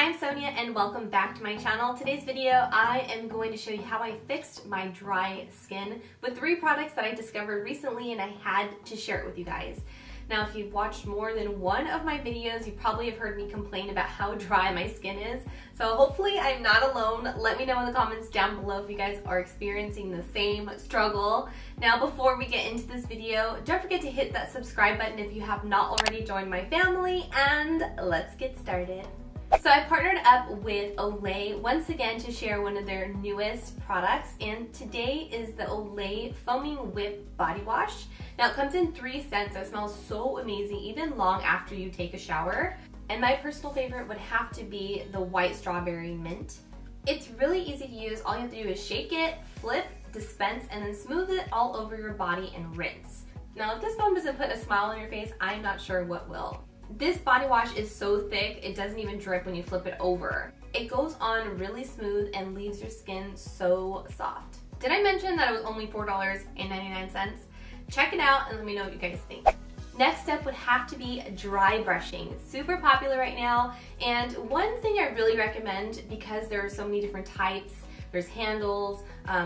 I'm Sonia and welcome back to my channel. Today's video, I am going to show you how I fixed my dry skin with 3 products that I discovered recently and I had to share it with you guys. Now, if you've watched more than one of my videos, you probably have heard me complain about how dry my skin is. So hopefully I'm not alone. Let me know in the comments down below if you guys are experiencing the same struggle. Now, before we get into this video, don't forget to hit that subscribe button if you have not already joined my family, and let's get started. So I partnered up with OLAY once again to share one of their newest products, and today is the OLAY Foaming Whip Body Wash. Now it comes in 3 scents that smell so amazing even long after you take a shower. And my personal favorite would have to be the white strawberry mint. It's really easy to use. All you have to do is shake it, flip, dispense, and then smooth it all over your body and rinse. Now if this foam doesn't put a smile on your face, I'm not sure what will. This body wash is so thick, it doesn't even drip when you flip it over. It goes on really smooth and leaves your skin so soft. Did I mention that it was only $4.99? Check it out and let me know what you guys think. Next step would have to be dry brushing. It's super popular right now, and one thing I really recommend, because there are so many different types, there's handles,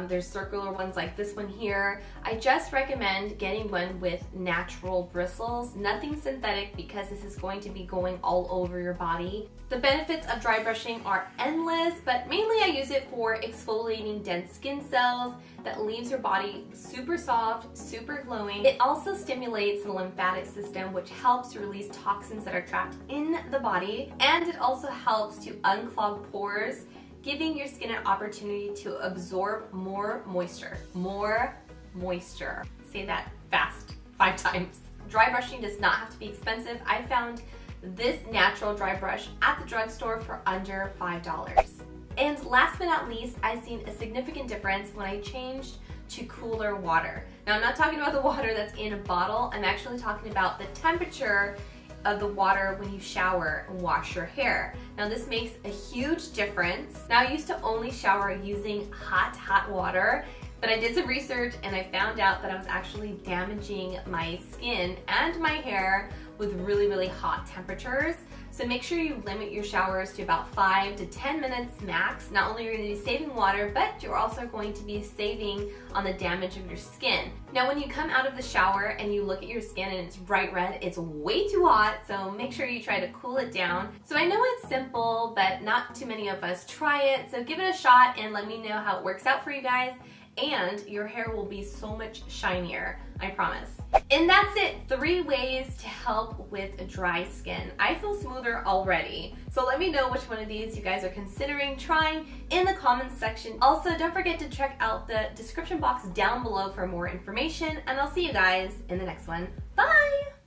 there's circular ones like this one here. I just recommend getting one with natural bristles, nothing synthetic, because this is going to be going all over your body. The benefits of dry brushing are endless, but mainly I use it for exfoliating dense skin cells that leaves your body super soft, super glowing. It also stimulates the lymphatic system, which helps to release toxins that are trapped in the body, and it also helps to unclog pores, giving your skin an opportunity to absorb more moisture. More moisture. Say that fast 5 times. Dry brushing does not have to be expensive. I found this natural dry brush at the drugstore for under $5. And last but not least, I've seen a significant difference when I changed to cooler water. Now, I'm not talking about the water that's in a bottle. I'm actually talking about the temperature of the water when you shower and wash your hair. Now this makes a huge difference. Now I used to only shower using hot water, but I did some research and I found out that I was actually damaging my skin and my hair with really hot temperatures. So make sure you limit your showers to about 5 to 10 minutes max. Not only are you going to be saving water, but you're also going to be saving on the damage of your skin. Now when you come out of the shower and you look at your skin and it's bright red, it's way too hot, so make sure you try to cool it down. So I know it's simple, but not too many of us try it, so give it a shot and let me know how it works out for you guys, and your hair will be so much shinier, I promise. And that's it, 3 ways to help with dry skin. I feel smoother already. So let me know which one of these you guys are considering trying in the comments section. Also, don't forget to check out the description box down below for more information, and I'll see you guys in the next one. Bye!